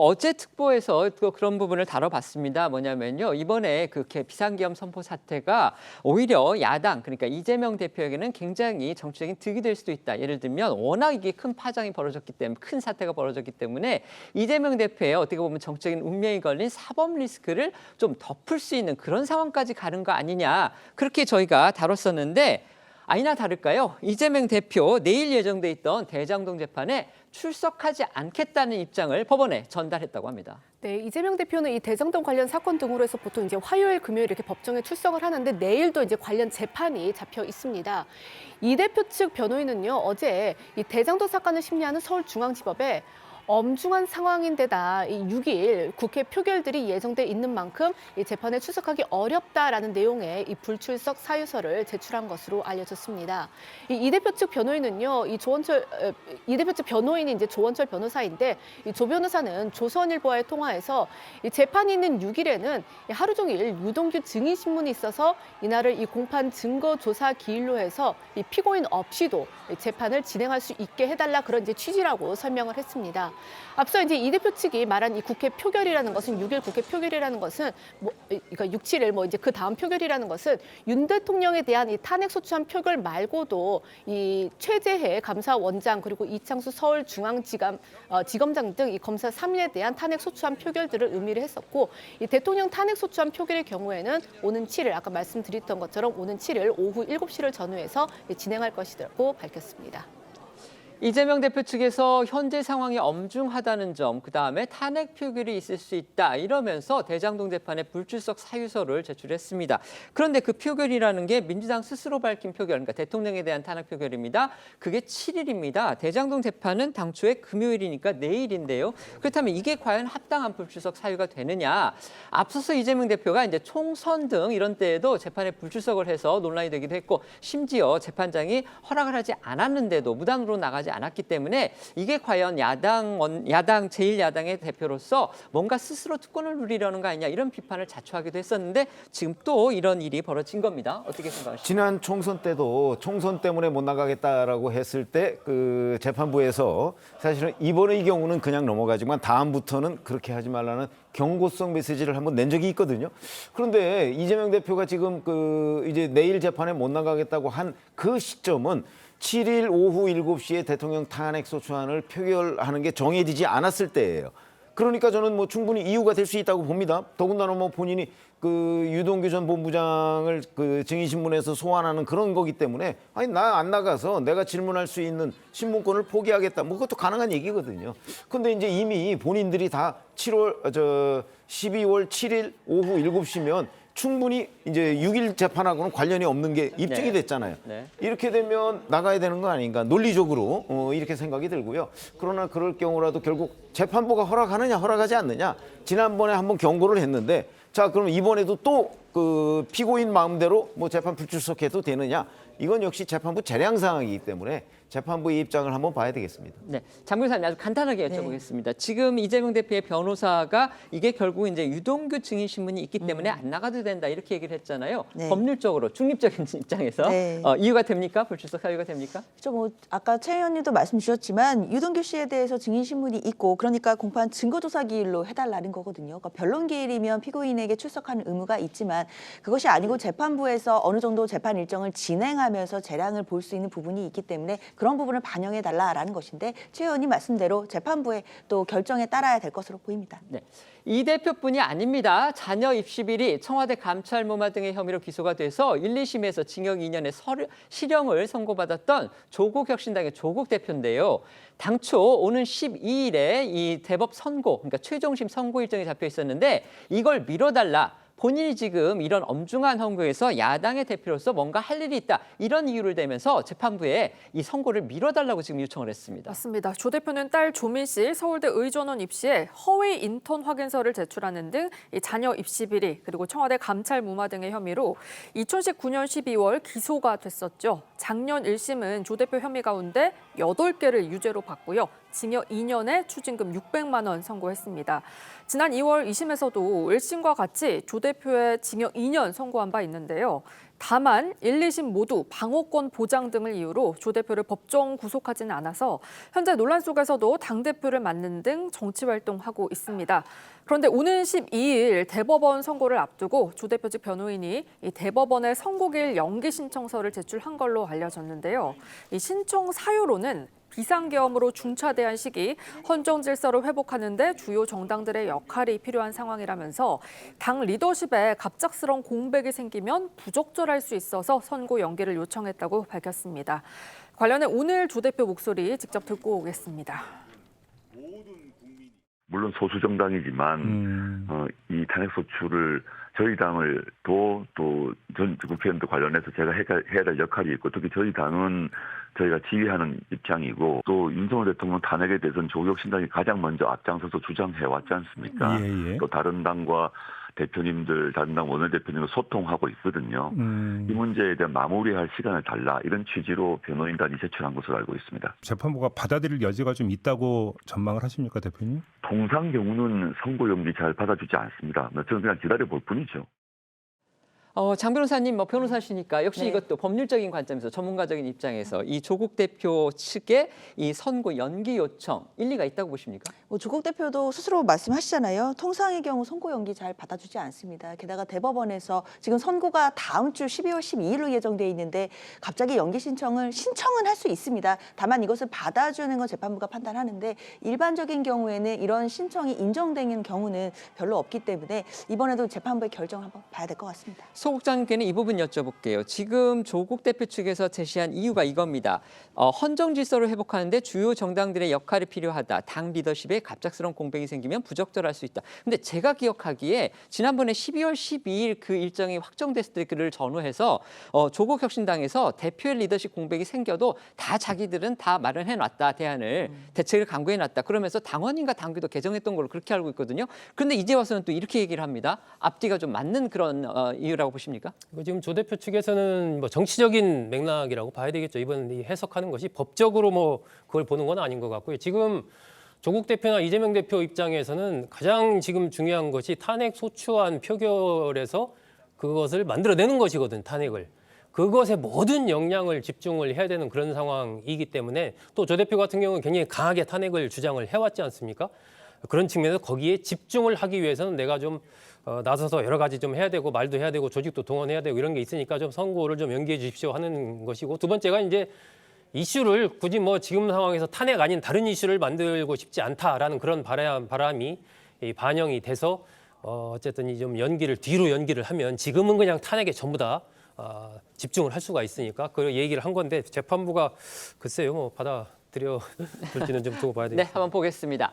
어제 특보에서 또 그런 부분을 다뤄봤습니다. 뭐냐면요. 이번에 그 비상계엄 선포 사태가 오히려 야당, 그러니까 이재명 대표에게는 굉장히 정치적인 득이 될 수도 있다. 예를 들면 워낙 이게 큰 파장이 벌어졌기 때문에, 큰 사태가 벌어졌기 때문에 이재명 대표의 어떻게 보면 정치적인 운명이 걸린 사법 리스크를 좀 덮을 수 있는 그런 상황까지 가는 거 아니냐. 그렇게 저희가 다뤘었는데 아니나 다를까요? 이재명 대표 내일 예정돼 있던 대장동 재판에 출석하지 않겠다는 입장을 법원에 전달했다고 합니다. 네, 이재명 대표는 이 대장동 관련 사건 등으로 해서 보통 이제 화요일, 금요일 이렇게 법정에 출석을 하는데 내일도 이제 관련 재판이 잡혀 있습니다. 이 대표 측 변호인은요, 어제 이 대장동 사건을 심리하는 서울중앙지법에 엄중한 상황인데다 이 6일 국회 표결들이 예정돼 있는 만큼 이 재판에 출석하기 어렵다라는 내용의 이 불출석 사유서를 제출한 것으로 알려졌습니다. 이 대표 측 변호인은요, 이 대표 측 변호인이 이제 조원철 변호사인데 이 조 변호사는 조선일보와의 통화에서 이 재판이 있는 6일에는 하루 종일 유동규 증인 신문이 있어서 이날을 이 공판 증거 조사 기일로 해서 이 피고인 없이도 재판을 진행할 수 있게 해달라 그런 이제 취지라고 설명을 했습니다. 앞서 이제 이 대표 측이 말한 이 국회 표결이라는 것은 6일 국회 표결이라는 것은 그러니까 6, 7일 이제 그 다음 표결이라는 것은 윤 대통령에 대한 이 탄핵 소추안 표결 말고도 이 최재해 감사원장 그리고 이창수 서울중앙지검장 등 이 검사 3인에 대한 탄핵 소추안 표결들을 의미를 했었고 이 대통령 탄핵 소추안 표결의 경우에는 오는 7일 아까 말씀드렸던 것처럼 오는 7일 오후 7시를 전후해서 진행할 것이라고 밝혔습니다. 이재명 대표 측에서 현재 상황이 엄중하다는 점, 그다음에 탄핵 표결이 있을 수 있다 이러면서 대장동 재판에 불출석 사유서를 제출했습니다. 그런데 그 표결이라는 게 민주당 스스로 밝힌 표결, 그러니까 대통령에 대한 탄핵 표결입니다. 그게 7일입니다. 대장동 재판은 당초에 금요일이니까 내일인데요. 그렇다면 이게 과연 합당한 불출석 사유가 되느냐? 앞서서 이재명 대표가 이제 총선 등 이런 때에도 재판에 불출석을 해서 논란이 되기도 했고, 심지어 재판장이 허락을 하지 않았는데도 무단으로 나가지 않았기 때문에 이게 과연 제1야당의 대표로서 뭔가 스스로 특권을 누리려는 거 아니냐 이런 비판을 자초하기도 했었는데 지금 또 이런 일이 벌어진 겁니다. 어떻게 생각하십니까? 지난 총선 때도 총선 때문에 못 나가겠다라고 했을 때 그 재판부에서 사실은 이번의 경우는 그냥 넘어가지만 다음부터는 그렇게 하지 말라는 경고성 메시지를 한번 낸 적이 있거든요. 그런데 이재명 대표가 지금 이제 내일 재판에 못 나가겠다고 한 그 시점은 7일 오후 7시에 대통령 탄핵 소추안을 표결하는 게 정해지지 않았을 때예요. 그러니까 저는 충분히 이유가 될 수 있다고 봅니다. 더군다나 본인이 유동규 전 본부장을 증인신문에서 소환하는 그런 거기 때문에 아니 나 안 나가서 내가 질문할 수 있는 신문권을 포기하겠다. 그것도 가능한 얘기거든요. 근데 이제 이미 본인들이 다 12월 7일 오후 7시면 충분히 이제 6일 재판하고는 관련이 없는 게 입증이 됐잖아요. 네. 이렇게 되면 나가야 되는 거 아닌가 논리적으로 이렇게 생각이 들고요. 그러나 그럴 경우라도 결국 재판부가 허락하느냐 허락하지 않느냐 지난번에 한번 경고를 했는데 자 그럼 이번에도 또 피고인 마음대로 재판 불출석해도 되느냐 이건 역시 재판부 재량 사항이기 때문에 재판부의 입장을 한번 봐야 되겠습니다. 네, 장 변호사님 아주 간단하게 여쭤보겠습니다. 지금 이재명 대표의 변호사가 이게 결국 이제 유동규 증인 신문이 있기 때문에 안 나가도 된다 이렇게 얘기를 했잖아요. 네. 법률적으로 중립적인 입장에서 네. 이유가 됩니까? 불출석 사유가 됩니까? 아까 최 의원님도 말씀 주셨지만 유동규 씨에 대해서 증인 신문이 있고 그러니까 공판 증거조사 기일로 해달라는 거거든요. 그러니까 변론 기일이면 피고인에게 출석하는 의무가 있지만 그것이 아니고 재판부에서 어느 정도 재판 일정을 진행하면서 재량을 볼 수 있는 부분이 있기 때문에 그런 부분을 반영해달라라는 것인데 최 의원님 말씀대로 재판부의 또 결정에 따라야 될 것으로 보입니다. 네. 이 대표뿐이 아닙니다. 자녀 입시 비리, 청와대 감찰 무마 등의 혐의로 기소가 돼서 1, 2심에서 징역 2년의 실형을 선고받았던 조국 혁신당의 조국 대표인데요. 당초 오는 12일에 이 대법 선고, 그러니까 최종심 선고 일정이 잡혀 있었는데 이걸 미뤄달라. 본인이 지금 이런 엄중한 헌국에서 야당의 대표로서 뭔가 할 일이 있다. 이런 이유를 대면서 재판부에 이 선고를 미뤄달라고 지금 요청을 했습니다. 맞습니다. 조 대표는 딸 조민 씨 서울대 의전원 입시에 허위 인턴 확인서를 제출하는 등 이 자녀 입시 비리 그리고 청와대 감찰 무마 등의 혐의로 2019년 12월 기소가 됐었죠. 작년 1심은 조 대표 혐의 가운데 8개를 유죄로 봤고요. 징역 2년에 추징금 600만 원 선고했습니다. 지난 2월 2심에서도 1심과 같이 조 대표의 징역 2년 선고한 바 있는데요. 다만 1, 2심 모두 방어권 보장 등을 이유로 조 대표를 법정 구속하지는 않아서 현재 논란 속에서도 당대표를 맡는 등 정치 활동하고 있습니다. 그런데 오는 12일 대법원 선고를 앞두고 조 대표 측 변호인이 이 대법원에 선고일 연기 신청서를 제출한 걸로 알려졌는데요. 이 신청 사유로는 비상계엄으로 중차대한 시기 헌정 질서를 회복하는 데 주요 정당들의 역할이 필요한 상황이라면서 당 리더십에 갑작스러운 공백이 생기면 부적절할 수 있어서 선고 연기를 요청했다고 밝혔습니다. 관련해 오늘 조 대표 목소리 직접 듣고 오겠습니다. 물론 소수 정당이지만 이 탄핵 소추를 저희 당을 또 전 국회의원도 관련해서 제가 해야 될 역할이 있고 특히 저희 당은 저희가 지휘하는 입장이고 또 윤석열 대통령 탄핵에 대해서는 조국혁신당이 가장 먼저 앞장서서 주장해 왔지 않습니까? 예. 또 다른 당과 대표님들, 다른 당 원내대표님과 소통하고 있거든요. 이 문제에 대한 마무리할 시간을 달라 이런 취지로 변호인단이 제출한 것으로 알고 있습니다. 재판부가 받아들일 여지가 좀 있다고 전망을 하십니까, 대표님? 통상 경우는 선고 용기 잘 받아주지 않습니다. 저는 그냥 기다려볼 뿐이죠. 장 변호사님, 변호사시니까 역시 네. 이것도 법률적인 관점에서 전문가적인 입장에서 이 조국 대표 측의 이 선고 연기 요청 일리가 있다고 보십니까? 뭐 조국 대표도 스스로 말씀하시잖아요. 통상의 경우 선고 연기 잘 받아주지 않습니다. 게다가 대법원에서 지금 선고가 다음 주 12월 12일로 예정돼 있는데 갑자기 연기 신청은 할 수 있습니다. 다만 이것을 받아주는 건 재판부가 판단하는데 일반적인 경우에는 이런 신청이 인정되는 경우는 별로 없기 때문에 이번에도 재판부의 결정을 한번 봐야 될 것 같습니다. 소 국장님께는 이 부분 여쭤볼게요. 지금 조국 대표 측에서 제시한 이유가 이겁니다. 헌정 질서를 회복하는데 주요 정당들의 역할이 필요하다. 당 리더십에 갑작스러운 공백이 생기면 부적절할 수 있다. 근데 제가 기억하기에 지난번에 12월 12일 그 일정이 확정됐을 때 그를 전후해서 조국 혁신당에서 대표의 리더십 공백이 생겨도 다 자기들은 다 마련해놨다. 대책을 강구해놨다. 그러면서 당원인가 당규도 개정했던 걸로 그렇게 알고 있거든요. 그런데 이제 와서는 또 이렇게 얘기를 합니다. 앞뒤가 좀 맞는 그런 이유라고 보십니까? 지금 조 대표 측에서는 뭐 정치적인 맥락이라고 봐야 되겠죠. 이번 이 해석하는 것이 법적으로 뭐 그걸 보는 건 아닌 것 같고요. 지금 조국 대표나 이재명 대표 입장에서는 가장 지금 중요한 것이 탄핵 소추안 표결에서 그것을 만들어내는 것이거든, 탄핵을. 그것에 모든 역량을 집중을 해야 되는 그런 상황이기 때문에 또 조 대표 같은 경우는 굉장히 강하게 탄핵을 주장을 해왔지 않습니까? 그런 측면에서 거기에 집중을 하기 위해서는 내가 좀 나서서 여러 가지 좀 해야 되고 말도 해야 되고 조직도 동원해야 되고 이런 게 있으니까 좀 선고를 좀 연기해 주십시오 하는 것이고 두 번째가 이제 이슈를 굳이 뭐 지금 상황에서 탄핵 아닌 다른 이슈를 만들고 싶지 않다라는 그런 바람이 반영이 돼서 어쨌든 이 좀 뒤로 연기를 하면 지금은 그냥 탄핵에 전부 다 집중을 할 수가 있으니까 그 얘기를 한 건데 재판부가 글쎄요 뭐 받아들여 줄지는 좀 두고 봐야 되겠습니다. 네, 한번 보겠습니다.